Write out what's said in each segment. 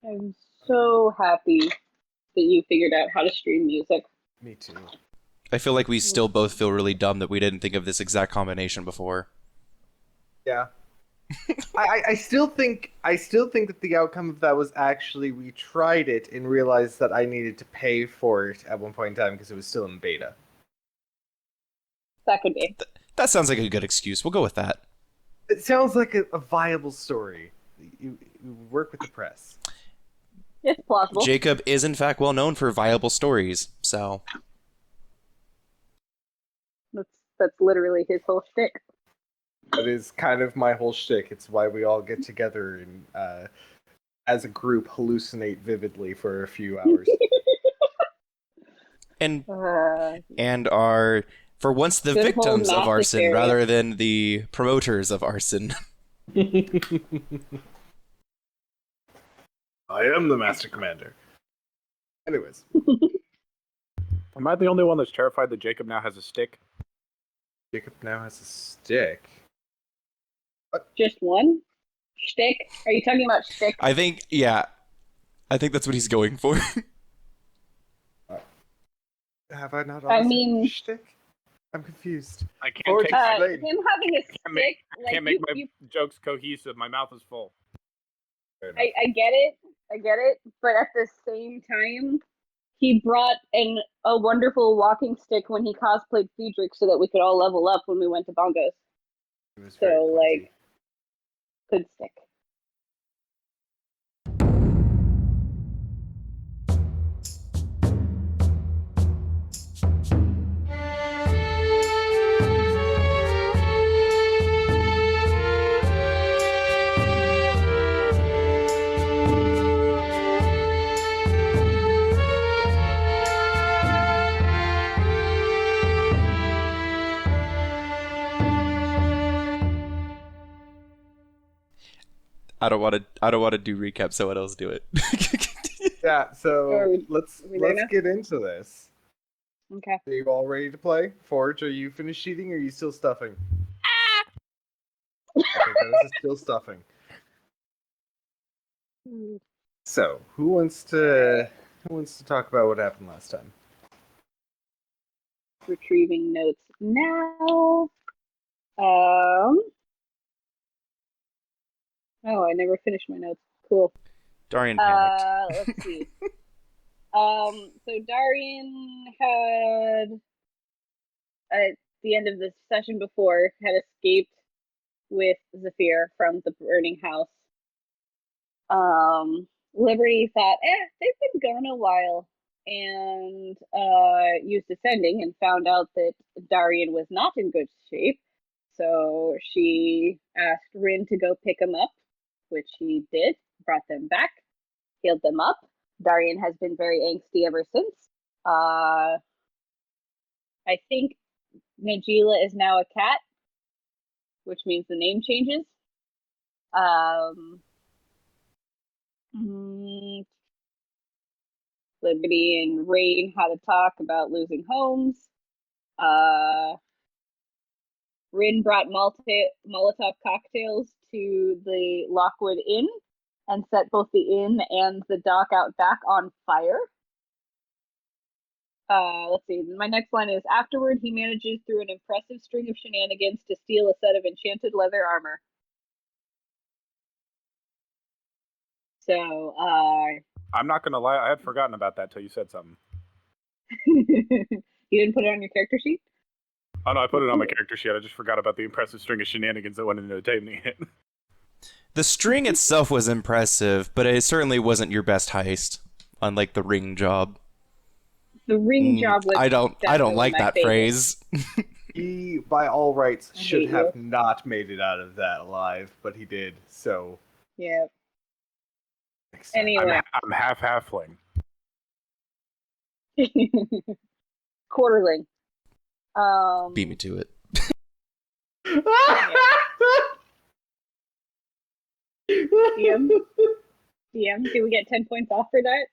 I'm so happy that you figured out how to stream music. Me too. I feel like we still both feel really dumb that we didn't think of this exact combination before. Yeah. I still think that the outcome of that was actually we tried it and realized that I needed to pay for it at one point in time because it was still in beta. That could be. That sounds like a good excuse. We'll go with that. It sounds like a viable story. You work with the press. It's plausible. Jacob is in fact well known for viable stories, so That's literally his whole shtick. That is kind of my whole shtick. It's why we all get together and, as a group, hallucinate vividly for a few hours. and Uh, and are for once the Good whole victims of math arson hysteria. rather than the promoters of arson. I am the Master Commander. Anyways, Am I the only one that's terrified that Jacob now has a stick? Jacob now has a stick. just one shtick? Are you talking about shtick? I think that's what he's going for. Have I not? I mean- shtick. I'm confused. I can't Or take. Explain. Him having a stick, can't make my you, jokes cohesive. My mouth is full. I get it, but at the same time, he brought a wonderful walking stick when he cosplayed Friedrich so that we could all level up when we went to bongos. It was very So, pointy. Good stick. I don't want to do recap. Someone else do it. Yeah, so Are we let's there now? get into this. Okay. Are you all ready to play? Forge, are you finished eating or are you still stuffing? Okay, Dennis is still stuffing. So, who wants to talk about what happened last time? Retrieving notes now. Oh, I never finished my notes. Cool. Darian panicked. Let's see. So Darian had, at the end of the session before, had escaped with Zephyr from the burning house. Liberty thought, they've been gone a while, and used ascending and found out that Darian was not in good shape. So she asked Rin to go pick him up, which he did, brought them back, healed them up. Darian has been very angsty ever since. I think Najila is now a cat, which means the name changes. Mm, Liberty and Rain had a talk about losing homes. Rin brought Molotov cocktails to the Lockwood Inn and set both the inn and the dock out back on fire. Let's see. My next line is, afterward, he manages through an impressive string of shenanigans to steal a set of enchanted leather armor. So, I'm not gonna lie. I had forgotten about that till you said something. you didn't put it on your character sheet? Oh no, I put it on my character sheet. I just forgot about the impressive string of shenanigans that went into attaining it. The string itself was impressive, but it certainly wasn't your best heist, unlike the ring job. The ring job was I don't definitely like my that favorite. phrase. He, by all rights, should hate have not made it out of that alive, but he did, so... Yeah. next time. Anyway. I'm half halfling. Quarterling. Beat me to it. DM, do we get 10 points off for that?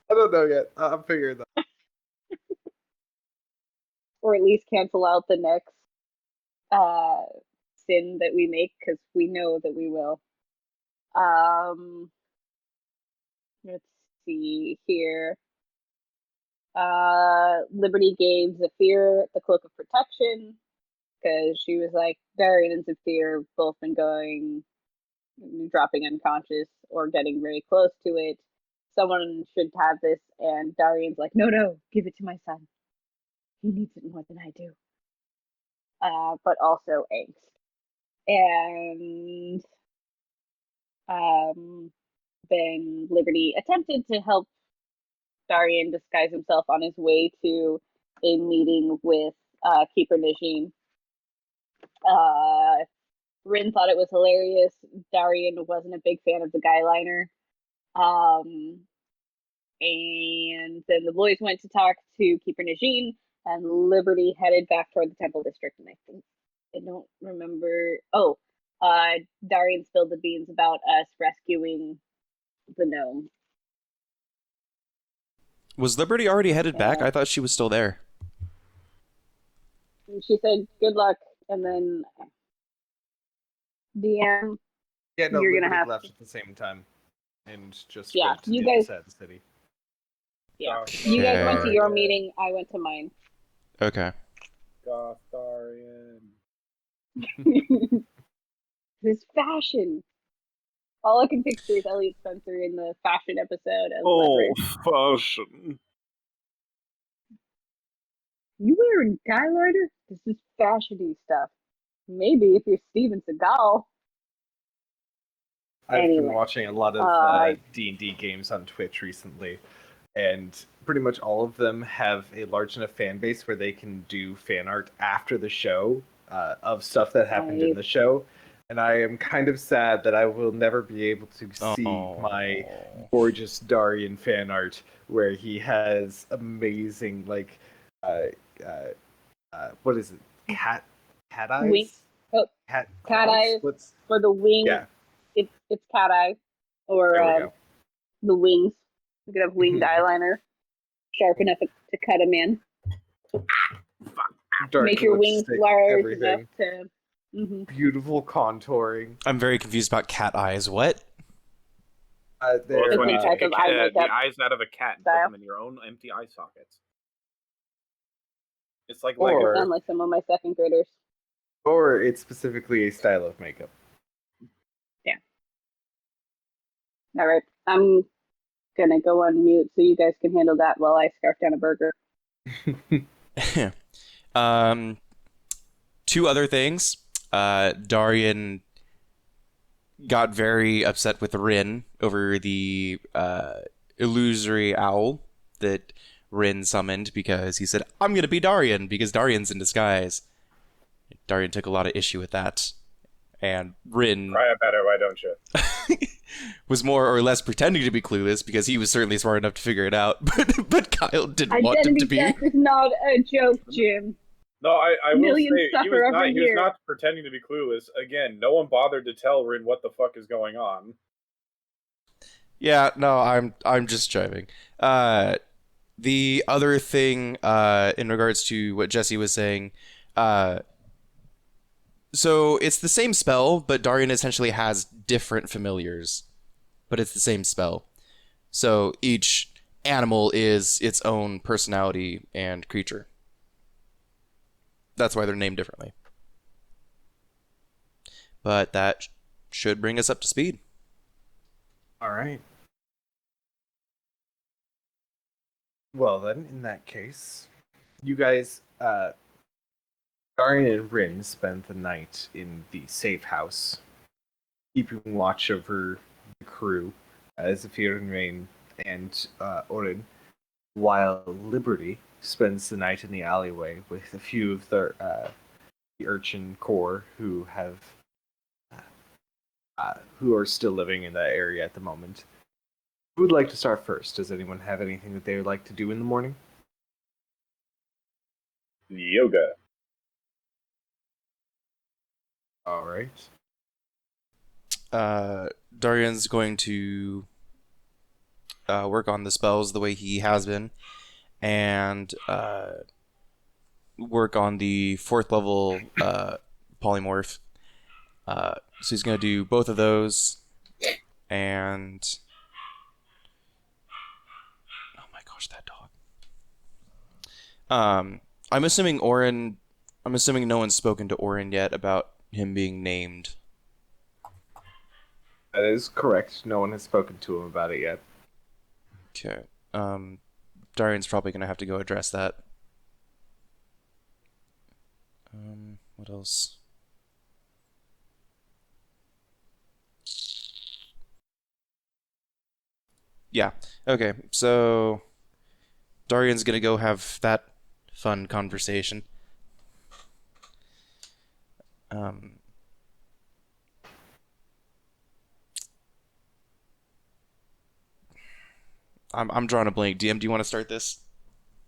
I don't know yet. I'm figuring that. Or at least cancel out the next sin that we make, because we know that we will. let's see here. Liberty gave Zephyr the cloak of protection because she was like, Darian and Zephyr both been dropping unconscious or getting very close to it. Someone should have this, and Darian's like, no, give it to my son. He needs it more than I do. But also angst. And then Liberty attempted to help Darian disguise himself on his way to a meeting with Keeper Najin. Rin thought it was hilarious. Darian wasn't a big fan of the guy liner. And then the boys went to talk to Keeper Najin, and Liberty headed back toward the Temple District. And I don't remember. Oh, Darian spilled the beans about us rescuing the gnome. Was Liberty already headed back? I thought she was still there. She said, "Good luck," and then DM. Yeah, no, You're Liberty gonna have left to... at the same time, and just Yeah, went to you the guys... other side of the city. Yeah, you guys went to your meeting. I went to mine. Okay. Gotharian. This fashion. All I can picture is Elliot Spencer in the fashion episode of Oh, Leverage. fashion. You wearing guy liner? This is fashiony stuff. Maybe if you're Steven Seagal. I've Anyway. been watching a lot of D&D games on Twitch recently, and pretty much all of them have a large enough fan base where they can do fan art after the show of stuff that happened in the show. And I am kind of sad that I will never be able to see my gorgeous Darian fan art where he has amazing, like, what is it? Cat eyes? Wink. Oh, cat eyes. What's... For the wing, yeah. It's cat eye. Or the wings. You could have winged eyeliner. Sharp enough to cut him in. Make your wings large enough to... Beautiful contouring. I'm very confused about cat eyes. What? It's when you take the eyes out of a cat and put them in your own empty eye sockets. It's like Lego. Sound like some of my second graders. Or it's specifically a style of makeup. Yeah. All right. I'm gonna go on mute so you guys can handle that while I scarf down a burger. Two other things. Darian got very upset with Rin over the illusory owl that Rin summoned because he said, I'm going to be Darian because Darian's in disguise. Darian took a lot of issue with that. And Rin... Cry about it, why don't you? was more or less pretending to be clueless because he was certainly smart enough to figure it out. But Kyle didn't want him to be. Identity theft is not a joke, Jim. No, I will say, he was not pretending to be clueless. Again, no one bothered to tell Rin what the fuck is going on. Yeah, no, I'm just jiving. The other thing, in regards to what Jesse was saying, so it's the same spell, but Darian essentially has different familiars, but it's the same spell. So each animal is its own personality and creature. That's why they're named differently. But that should bring us up to speed. All right. Well then, in that case, you guys, Darian and Rin spent the night in the safe house, keeping watch over the crew, Zephyr and Rain and Orin, while Liberty spends the night in the alleyway with a few of the urchin corps who are still living in that area at the moment. Who would like to start first? Does anyone have anything that they would like to do in the morning? Yoga. All right. Darian's going to work on the spells the way he has been, and work on the 4th level polymorph. So he's going to do both of those, and Gosh, that dog. I'm assuming no one's spoken to Orin yet about him being named. That is correct. No one has spoken to him about it yet. Okay. Darian's probably gonna have to go address that. What else? Yeah. Okay. So Darian's gonna go have that fun conversation. I'm drawing a blank. DM, do you want to start this?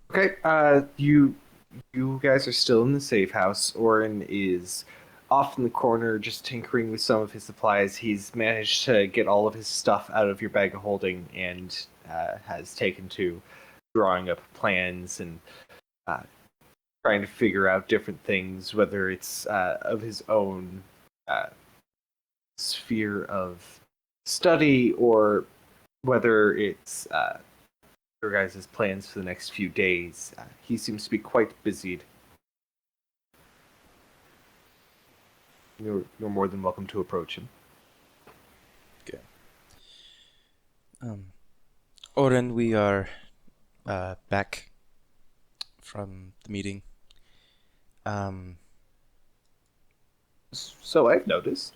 Okay. You guys are still in the safe house. Orin is off in the corner, just tinkering with some of his supplies. He's managed to get all of his stuff out of your bag of holding and has taken to drawing up plans and trying to figure out different things, whether it's of his own sphere of study or whether it's your guys' plans for the next few days. He seems to be quite busied. You're more than welcome to approach him. Okay. Oren, we are back from the meeting. So I've noticed.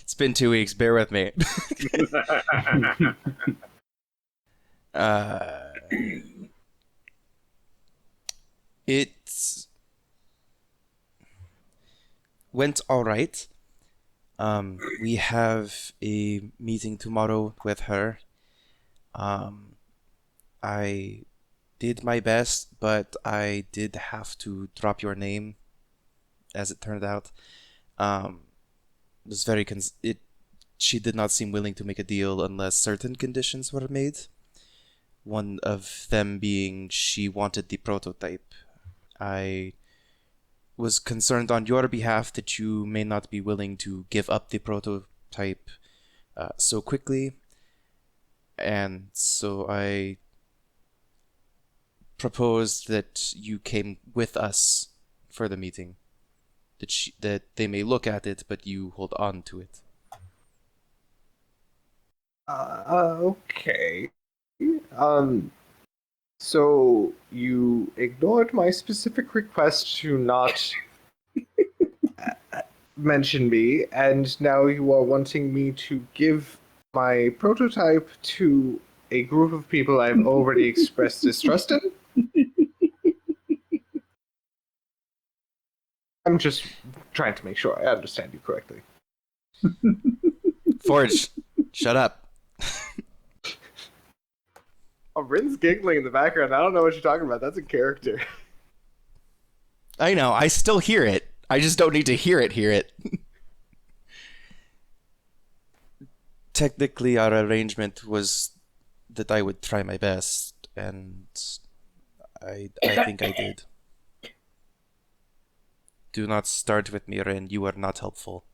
It's been 2 weeks. Bear with me. It went all right. We have a meeting tomorrow with her. I did my best, but I did have to drop your name, as it turned out. It was very she did not seem willing to make a deal unless certain conditions were made. One of them being she wanted the prototype. I was concerned on your behalf that you may not be willing to give up the prototype so quickly, and so I proposed that you came with us for the meeting. That they may look at it, but you hold on to it. Okay. So you ignored my specific request to not mention me, and now you are wanting me to give my prototype to a group of people I've already expressed distrust in? I'm just trying to make sure I understand you correctly. Forge, shut up. Oh, Rin's giggling in the background. I don't know what you're talking about. That's a character. I know, I still hear it. I just don't need to hear it. Technically, our arrangement was that I would try my best, and I think I did. Do not start with me, Ren. You are not helpful.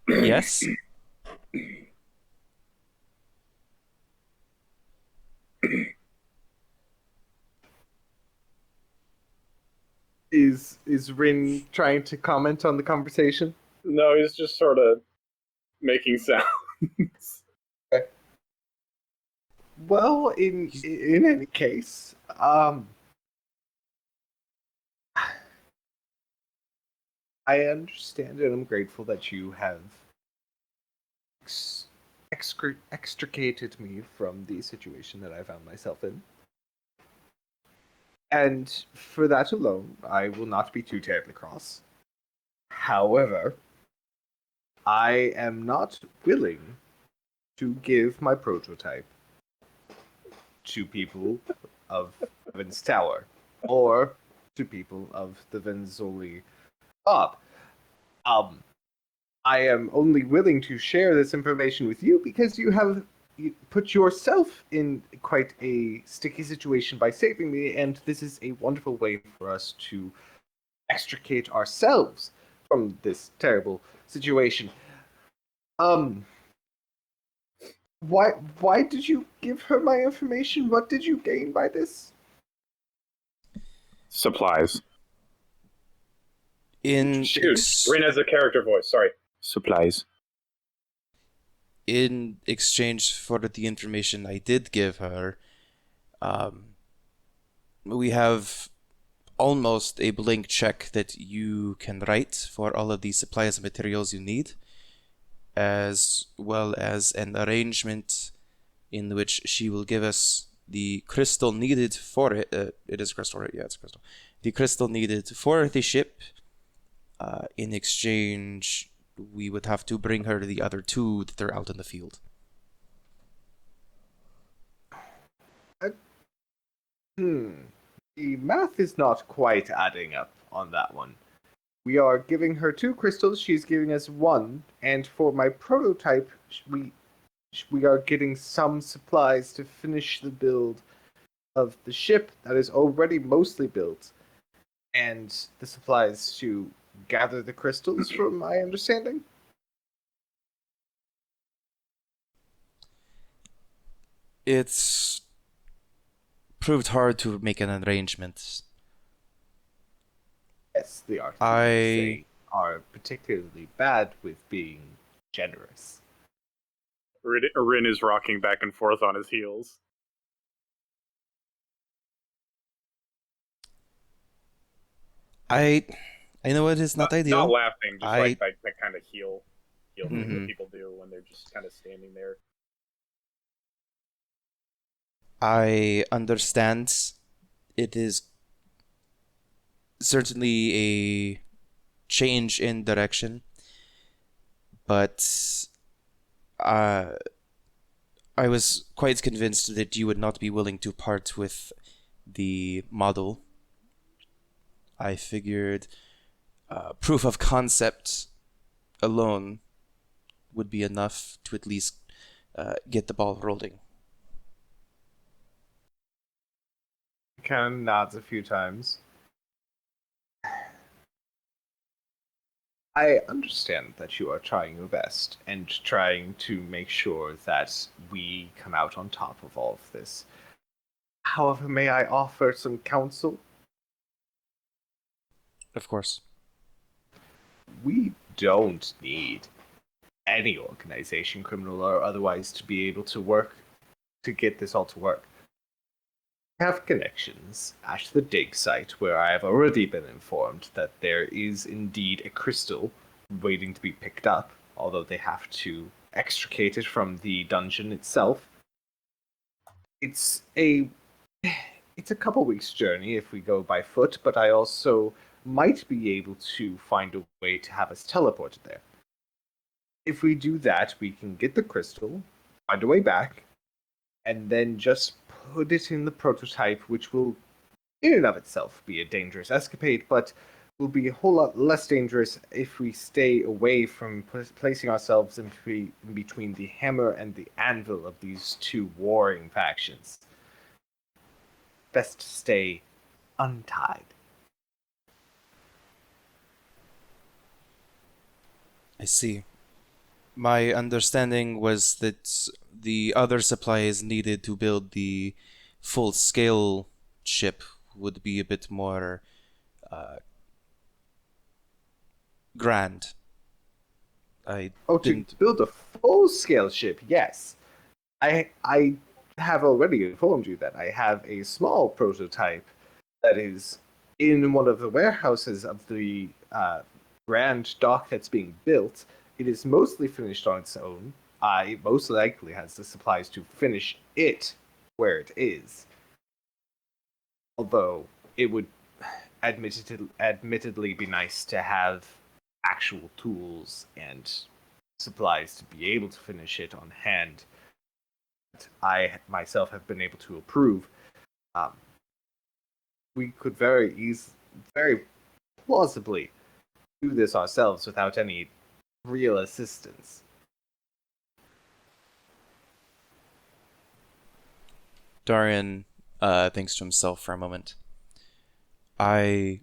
Yes? Is Rin trying to comment on the conversation? No, he's just sort of making sounds. Okay. Well, in any case, I understand and I'm grateful that you have extricated me from the situation that I found myself in. And for that alone, I will not be too terribly cross. However, I am not willing to give my prototype to people of Vince Tower or to people of the Venzoli Bob. I am only willing to share this information with you because you have put yourself in quite a sticky situation by saving me, and this is a wonderful way for us to extricate ourselves from this terrible situation. Why did you give her my information? What did you gain by this? Supplies. Shoot, Rin has a character voice. Sorry. Supplies. in exchange for the information I did give her, we have almost a blank check that you can write for all of the supplies and materials you need, as well as an arrangement in which she will give us the crystal needed for it. It is crystal, right? Yeah, it's crystal. The crystal needed for the ship. In exchange, we would have to bring her the other two that are out in the field. The math is not quite adding up on that one. We are giving her 2 crystals, she's giving us 1, and for my prototype, we are getting some supplies to finish the build of the ship that is already mostly built, and the supplies to gather the crystals, from my understanding. It's proved hard to make an arrangement. Yes, the artists are particularly bad with being generous. Rin is rocking back and forth on his heels. I know it is not ideal. Not laughing, just like that kind of heel thing that people do when they're just kind of standing there. I understand it is certainly a change in direction, but I was quite convinced that you would not be willing to part with the model. I figured proof of concept alone would be enough to at least get the ball rolling. Ken nods a few times. I understand that you are trying your best and trying to make sure that we come out on top of all of this. However, may I offer some counsel? Of course. We don't need any organization, criminal or otherwise, to be able to work to get this all to work. I have connections at the dig site where I have already been informed that there is indeed a crystal waiting to be picked up, although they have to extricate it from the dungeon itself. It's a couple weeks journey if we go by foot, but I also might be able to find a way to have us teleported there. If we do that, we can get the crystal, find a way back, and then just put it in the prototype, which will, in and of itself, be a dangerous escapade, but will be a whole lot less dangerous if we stay away from placing ourselves in between the hammer and the anvil of these two warring factions. Best to stay untied. I see. My understanding was that the other supplies needed to build the full-scale ship would be a bit more grand. To build a full-scale ship, yes. I have already informed you that I have a small prototype that is in one of the warehouses of the grand dock that's being built. It is mostly finished on its own. It most likely has the supplies to finish it where it is. Although it would admittedly be nice to have actual tools and supplies to be able to finish it on hand. I myself have been able to approve. We could very plausibly do this ourselves without any real assistance. Darian thinks to himself for a moment. I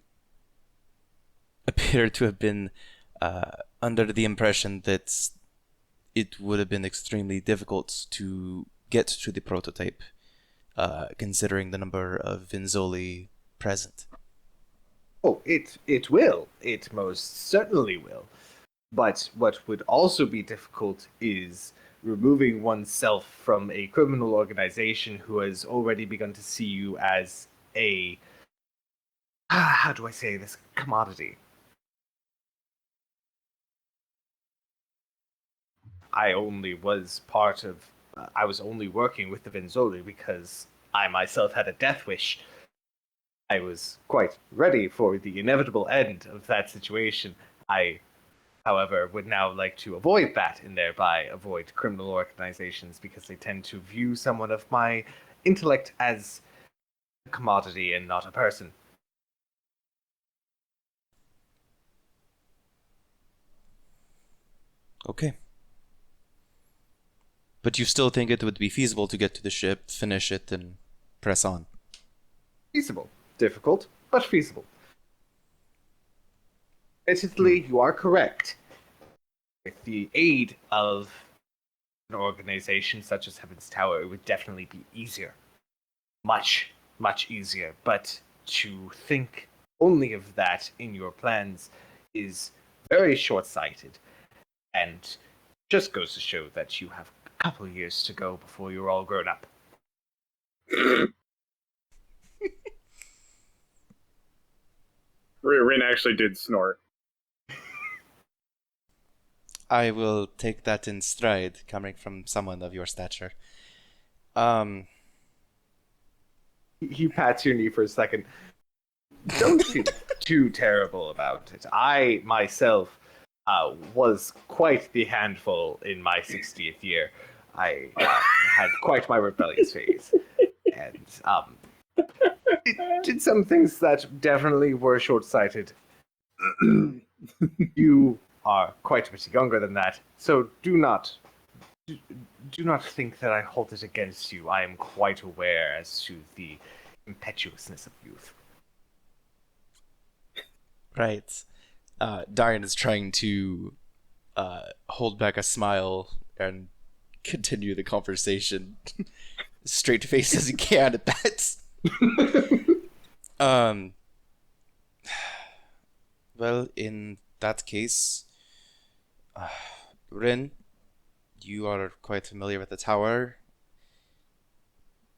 appear to have been under the impression that it would have been extremely difficult to get to the prototype, considering the number of Vinzoli present. Oh, it will. It most certainly will. But what would also be difficult is removing oneself from a criminal organization who has already begun to see you as a, how do I say this, commodity. I was only working with the Vinzoli because I myself had a death wish. I was quite ready for the inevitable end of that situation. I, however, would now like to avoid that and thereby avoid criminal organizations because they tend to view someone of my intellect as a commodity and not a person. Okay. But you still think it would be feasible to get to the ship, finish it, and press on? Feasible. Difficult, but feasible. Basically, you are correct. With the aid of an organization such as Heaven's Tower, it would definitely be easier. Much, much easier. But to think only of that in your plans is very short-sighted, and just goes to show that you have a couple of years to go before you're all grown up. Rin actually did snort. I will take that in stride, coming from someone of your stature. He pats your knee for a second. Don't feel too terrible about it. I myself was quite the handful in my 60th year. I had quite my rebellious phase, and did some things that definitely were short-sighted. You are quite a bit younger than that, so do not think that I hold it against you. I am quite aware as to the impetuousness of youth. Right. Darian is trying to hold back a smile and continue the conversation straight face as he can at that. Well, in that case, Rin, you are quite familiar with the tower.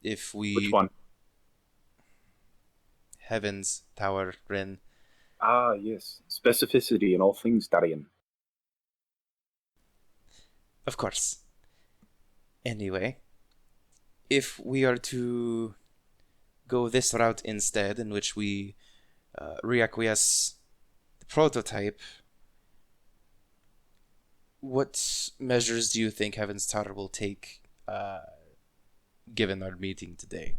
If we... Which one? Heaven's Tower, Rin. Ah, yes. Specificity in all things, Darian. Of course. Anyway, if we are to go this route instead, in which we reacquiesce the prototype, what measures do you think Heaven's Tower will take, given our meeting today?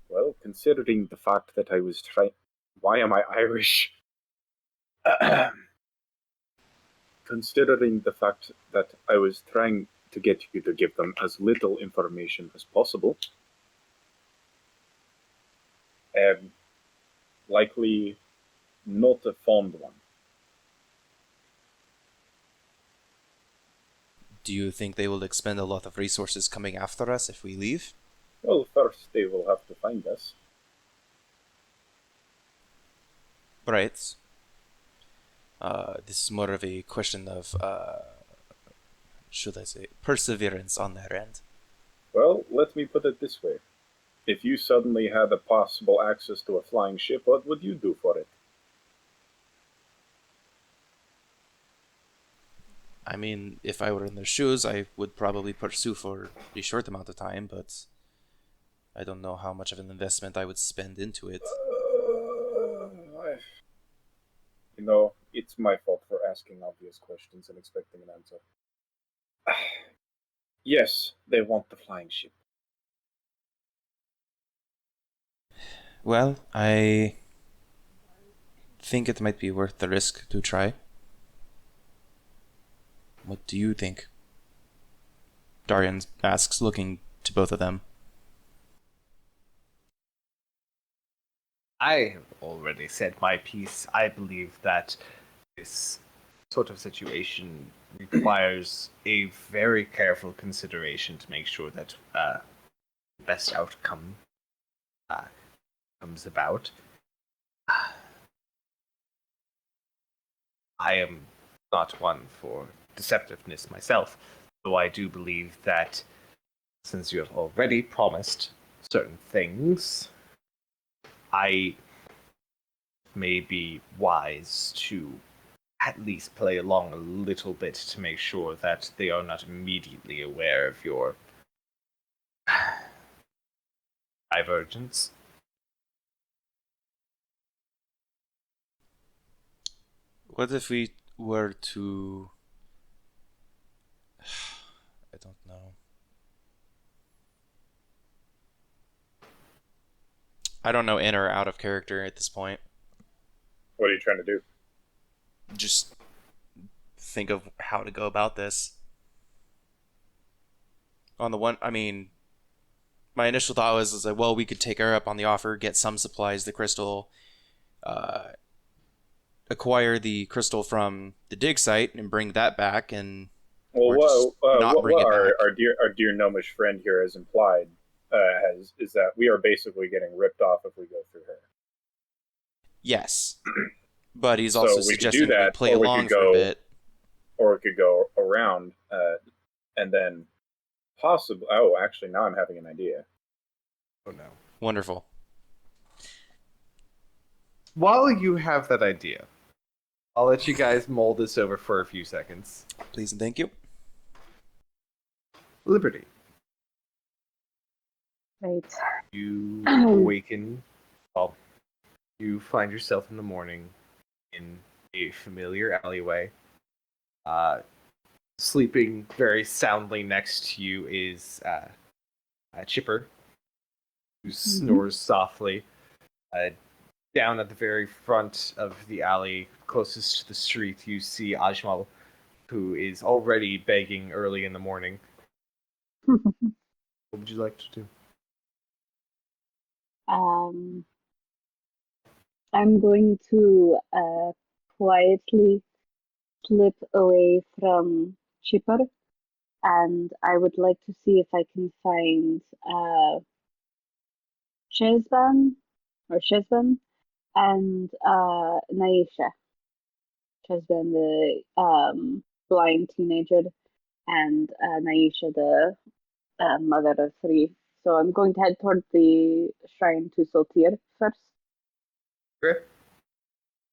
Well, considering the fact that I was trying... Why am I Irish? Considering the fact that I was trying to get you to give them as little information as possible, likely not a fond one. Do you think they will expend a lot of resources coming after us if we leave? Well, first they will have to find us. Right. This is more of a question of, should I say, perseverance on their end. Well, let me put it this way. If you suddenly had a possible access to a flying ship, what would you do for it? I mean, if I were in their shoes, I would probably pursue for a short amount of time, but I don't know how much of an investment I would spend into it. It's my fault for asking obvious questions and expecting an answer. Yes, they want the flying ship. Well, I think it might be worth the risk to try. What do you think? Darian asks, looking to both of them. I have already said my piece. I believe that this sort of situation requires a very careful consideration to make sure that the best outcome uh, comes about. I am not one for deceptiveness myself, though I do believe that since you have already promised certain things, I may be wise to at least play along a little bit to make sure that they are not immediately aware of your divergence. What if we were to... I don't know. I don't know in or out of character at this point. What are you trying to do? Just think of how to go about this. On the one, I mean, my initial thought was like, well, we could take her up on the offer, get some supplies, the crystal, uh, acquire the crystal from the dig site and bring that back, and Well, or just not bring what it back. our dear gnomish friend here has implied is that we are basically getting ripped off if we go through her. Yes, but he's So also we could do suggesting we that, play or we along could for a go, bit. or it could go around, and then possibly. Oh, actually, now I'm having an idea. Oh no. Wonderful. While you have that idea, I'll let you guys mull this over for a few seconds. Please and thank you. Liberty, Right. you awaken. Well, you find yourself in the morning in a familiar alleyway. Sleeping very soundly next to you is Chipper, who snores softly. Uh, Down at the very front of the alley, closest to the street, you see Ajmal, who is already begging early in the morning. What would you like to do? um, I'm going to quietly slip away from Chipper, and I would like to see if I can find Chesban and Naisha. Chesban, the blind teenager, and Naisha, the mother of three. So I'm going to head toward the shrine to Soltir first. Okay.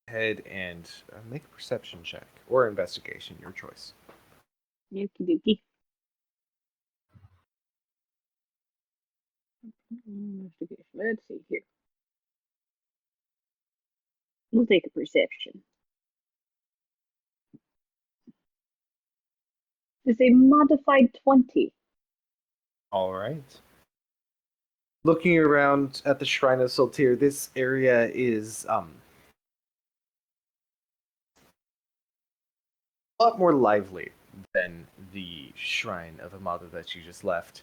Head and make a perception check or investigation, your choice. Okie dokie. Investigation. Let's see here. We'll take a perception. It's a modified 20. All right. Looking around at the Shrine of Soltir, this area is a lot more lively than the Shrine of Amada that you just left.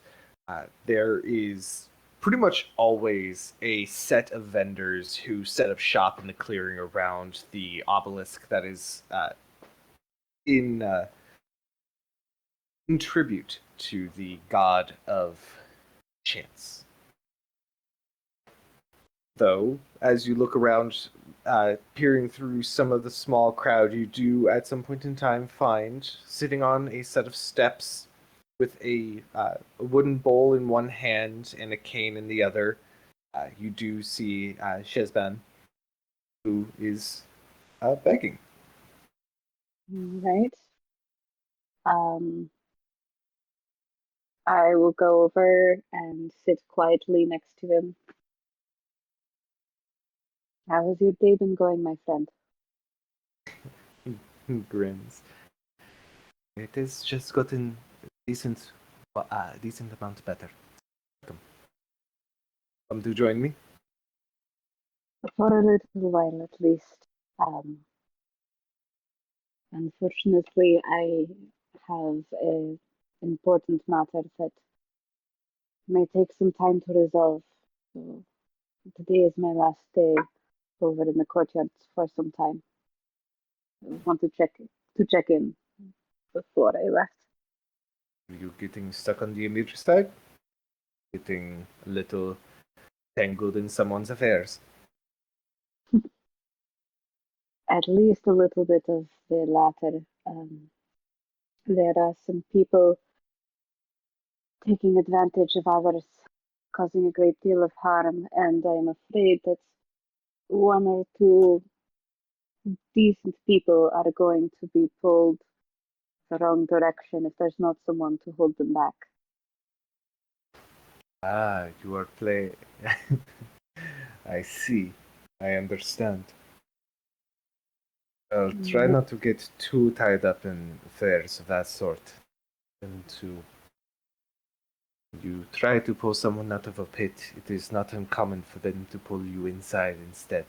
There is pretty much always a set of vendors who set up shop in the clearing around the obelisk that is in in tribute to the god of chance. Though, as you look around, peering through some of the small crowd, you do at some point in time find, sitting on a set of steps with a wooden bowl in one hand and a cane in the other, you do see Shezban, who is begging. Right. Um, I will go over and sit quietly next to him. How has your day been going, my friend? Grins. It has just gotten decent, decent amount better. Come to join me. For a little while at least. Um, Unfortunately, I have an important matter that may take some time to resolve. So Today is my last day over in the courtyard for some time. I want to check in before I left. Are you getting stuck on the Emir side? Getting a little tangled in someone's affairs? At least a little bit of the latter. There are some people taking advantage of others, causing a great deal of harm, and I am afraid that one or two decent people are going to be pulled the wrong direction if there's not someone to hold them back. Ah, you are playing. I see. I understand. Well, try not to get too tied up in affairs of that sort. And to you try to pull someone out of a pit, it is not uncommon for them to pull you inside instead.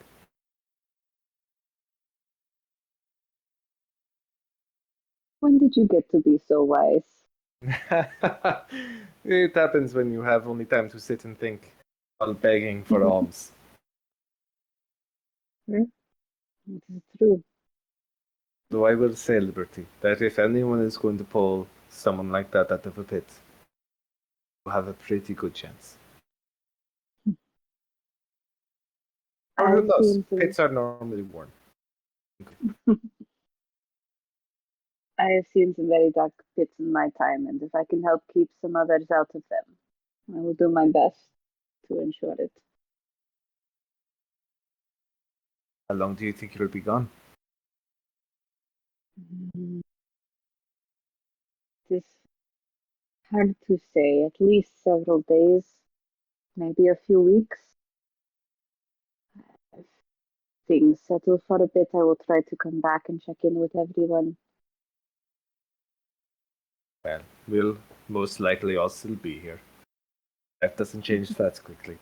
When did you get to be so wise? It happens when you have only time to sit and think while begging for alms. It is true. Though I will say, Liberty, that if anyone is going to pull someone like that out of a pit, you have a pretty good chance. Or who I've knows? seen some. Pits are normally warm. I have seen some very dark pits in my time, and if I can help keep some others out of them, I will do my best to ensure it. How long do you think you'll be gone? It is hard to say. At least several days, maybe a few weeks. If things settle for a bit, I will try to come back and check in with everyone. Well, we'll most likely all still be here. That doesn't change that quickly.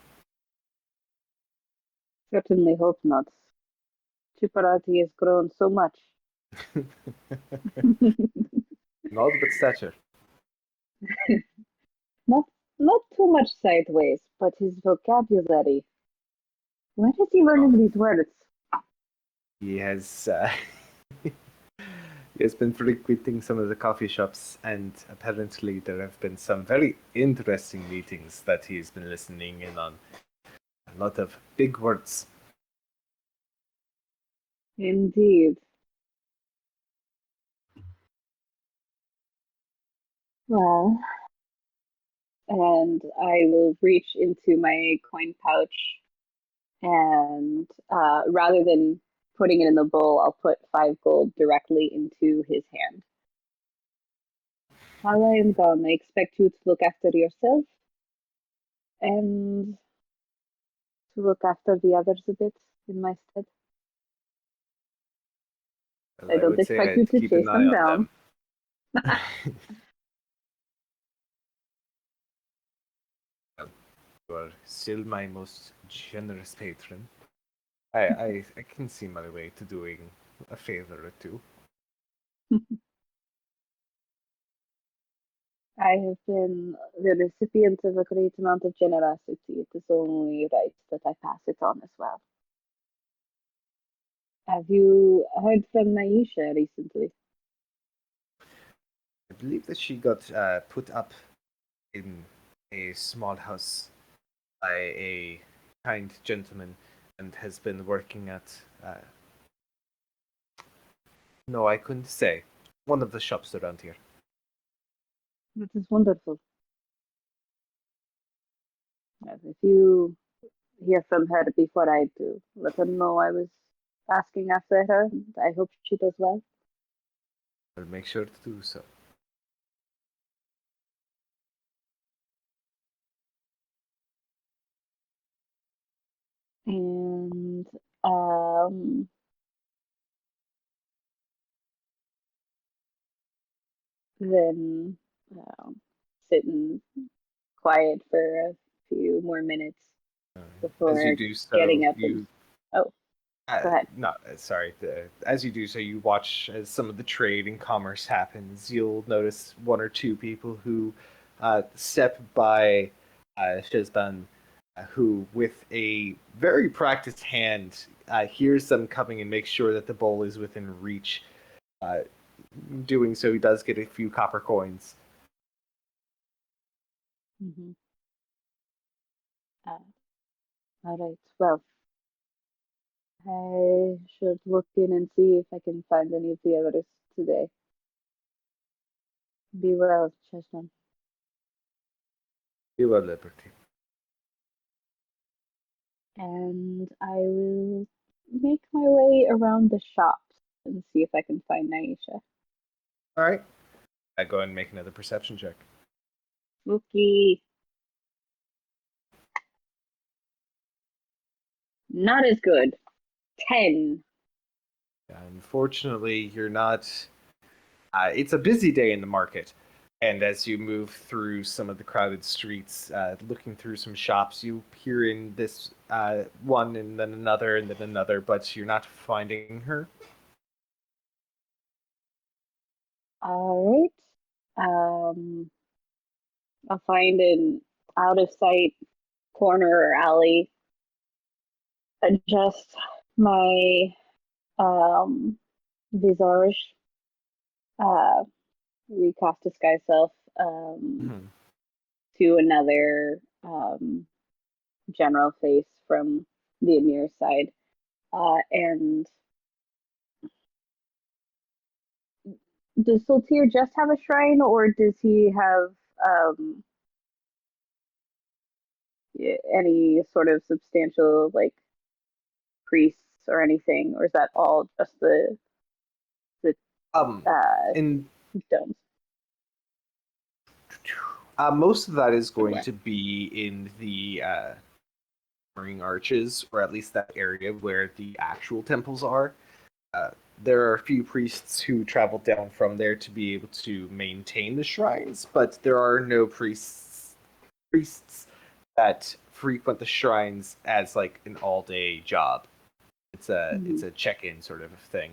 Certainly hope not. Chipperati has grown so much. In all but stature. Not not too much sideways, but his vocabulary. Where is he learning these words? He has he has been frequenting some of the coffee shops, and apparently there have been some very interesting meetings that he's been listening in on. A lot of big words. Indeed. Well, and I will reach into my coin pouch and rather than putting it in the bowl, I'll put 5 gold directly into his hand. While I am gone, I expect you to look after yourself and to look after the others a bit in my stead. Well, I I don't would say expect you I'd to keep chase an eye them on down. them. Well, you are still my most generous patron. I can see my way to doing a favor or two. I have been the recipient of a great amount of generosity. It is only right that I pass it on as well. Have you heard from Naisha recently? I believe that she got put up in a small house by a kind gentleman and has been working at. No, I couldn't say. One of the shops around here. That is wonderful. If you hear from her before I do, let her know I was asking after her. And I hope she does well. I'll make sure to do so. And um, then sitting quiet for a few more minutes As you before do so, getting up and you oh, go ahead. no, sorry. As you do so, you watch as some of the trade and commerce happens. You'll notice one or two people who step by Shizban who, with a very practiced hand, hears them coming and makes sure that the bowl is within reach. Uh, Doing so, he does get a few copper coins. Mm-hmm. All right. Well, I should look in and see if I can find any of the others today. Be well, Cheshman. You are liberty. And I will make my way around the shops and see if I can find Naisha. All right. I go ahead and make another perception check. Mookie. Not as good. 10. Unfortunately, you're not. It's a busy day in the market, and as you move through some of the crowded streets, looking through some shops, you peer in this one and then another, but you're not finding her. All right. I'll find an out of sight corner or alley. Adjust my visage, uh, recast disguise self to another general face from the Emir side. And does Sultir just have a shrine, or does he have any sort of substantial like priests or anything, or is that all just the uh, In domes? most of that is going to be in the ring arches, or at least that area where the actual temples are. There are a few priests who travel down from there to be able to maintain the shrines, but there are no priests that frequent the shrines as like an all-day job. It's a check-in sort of thing.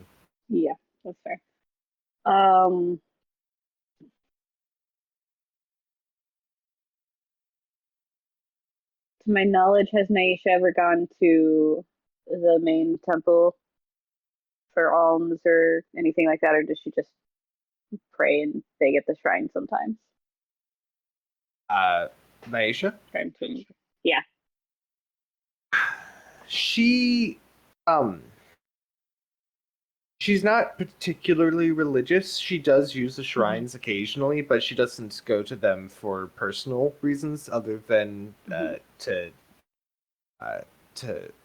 Yeah, that's fair. To my knowledge, has Naisha ever gone to the main temple for alms or anything like that, or does she just pray and beg at the shrine sometimes? Naisha, Trying to, yeah. she um she's not particularly religious. She does use the shrines occasionally, but she doesn't go to them for personal reasons other than uh, to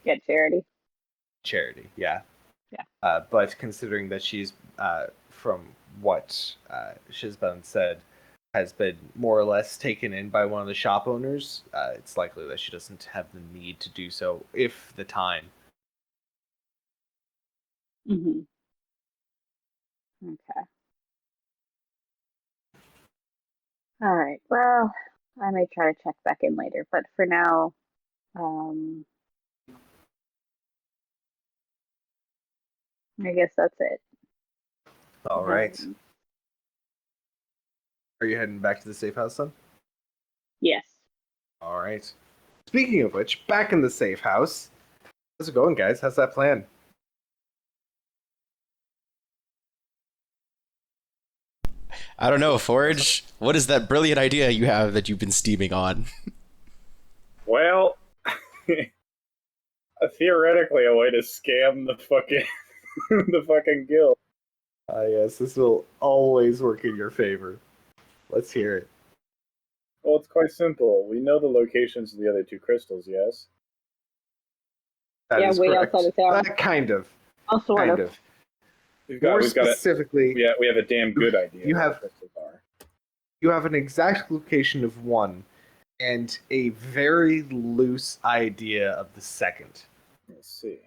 Get charity. charity. Yeah. Yeah. But considering that she's, from what Shizban said, has been more or less taken in by one of the shop owners, it's likely that she doesn't have the need to do so, if the time. Mm-hmm. Okay. All right. Well, I may try to check back in later, but for now, I guess that's it. All right. Are you heading back to the safe house then? Yes. All right. Speaking of which, back in the safe house. How's it going, guys? How's that plan? I don't know, Forge. What is that brilliant idea you have that you've been steaming on? Well, theoretically, a way to scam the fucking the fucking guild. Yes, this will always work in your favor. Let's hear it. Well, it's quite simple. We know the locations of the other two crystals, yes? That Yeah, is way correct. outside of town. Kind of. Oh, sort Kind of. of. We've More got specifically, we have a damn good idea. you where have- the crystals are. you have an exact location of one and a very loose idea of the second. Let's see.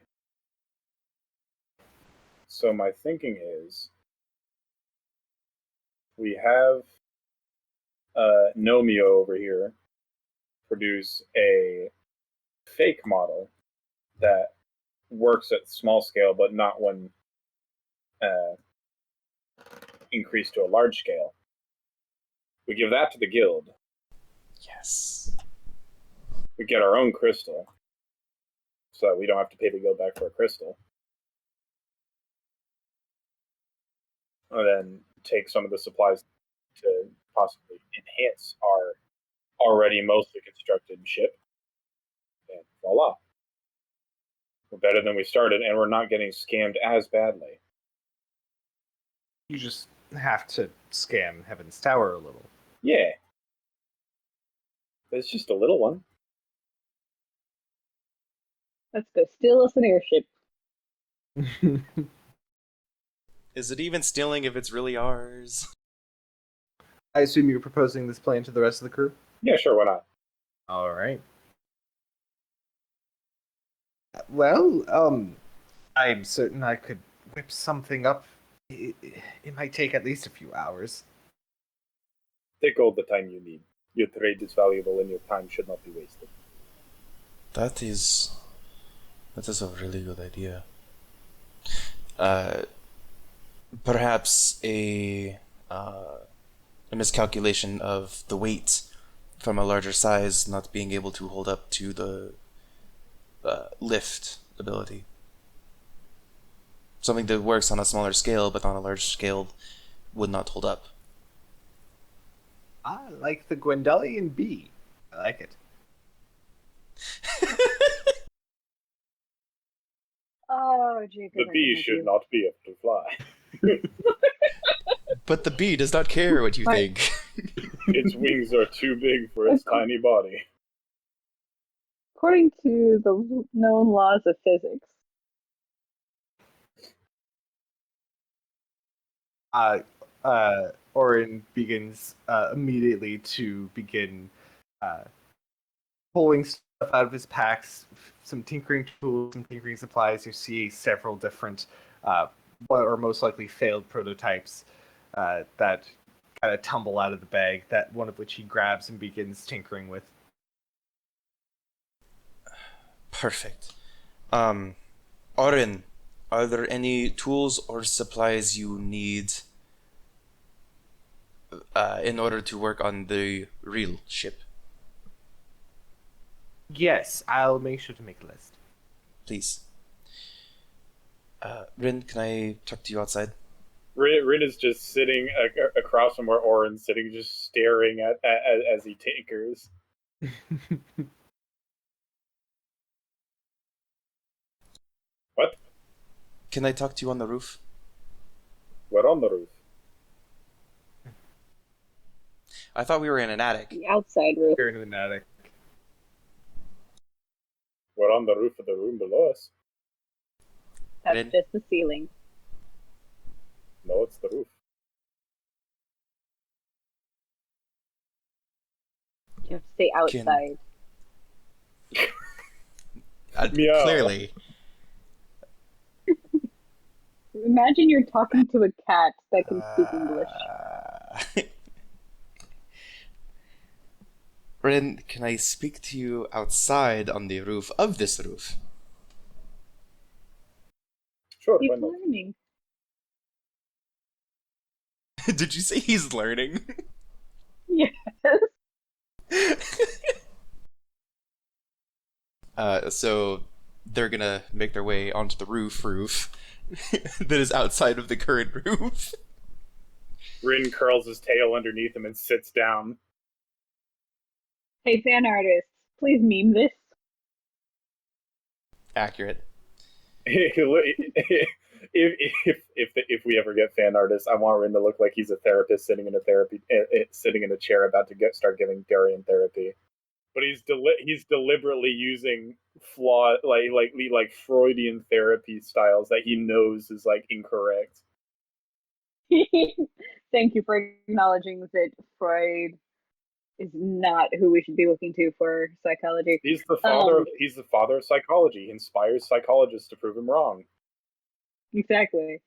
So my thinking is, we have Nomio over here produce a fake model that works at small scale, but not when increased to a large scale. We give that to the guild. Yes. We get our own crystal, so that we don't have to pay to go back for a crystal. And then take some of the supplies to possibly enhance our already mostly constructed ship. And voila. We're better than we started, and we're not getting scammed as badly. You just have to scam Heaven's Tower a little. Yeah. But it's just a little one. Let's go steal us an airship. Is it even stealing if it's really ours? I assume you're proposing this plan to the rest of the crew? Yeah, sure, why not? All right. Well, I'm certain I could whip something up. It might take at least a few hours. Take all the time you need. Your trade is valuable and your time should not be wasted. That is a really good idea. Perhaps a miscalculation of the weight from a larger size not being able to hold up to the lift ability. Something that works on a smaller scale, but on a large scale would not hold up. I like the Gwendolian bee. I like it. Oh, Jacob. The bee should not be able to fly. But the bee does not care what you Right. think. Its wings are too big for its tiny body. According to the known laws of physics. Orin begins immediately to begin pulling stuff out of his packs, some tinkering tools, some tinkering supplies. You see several different, what are most likely failed prototypes that kind of tumble out of the bag, that one of which he grabs and begins tinkering with. Perfect. Orin, are there any tools or supplies you need in order to work on the real ship? Yes, I'll make sure to make a list. Please. Rin, can I talk to you outside? Rin is just sitting across from where Orin's sitting, just staring at as he tinkers. What? Can I talk to you on the roof? We're on the roof. I thought we were in an attic. The outside roof. Here into the attic. We're on the roof of the room below us. That's Rin? just the ceiling. No, it's the roof. You have to stay outside. Meow. Clearly. Imagine you're talking to a cat that can speak English. Rin, can I speak to you outside on the roof of this roof? Sure, He's why not? learning. Did you say he's learning? Yes. So they're gonna make their way onto the roof that is outside of the current roof. Rin curls his tail underneath him and sits down. Hey, fan artists, please meme this. Accurate. If we ever get fan artists, I want Rin to look like he's a therapist sitting in a chair about to start giving Darian therapy. But he's deliberately using like Freudian therapy styles that he knows is like incorrect. Thank you for acknowledging that Freud is not who we should be looking to for psychology. He's the father of psychology. He inspires psychologists to prove him wrong. Exactly.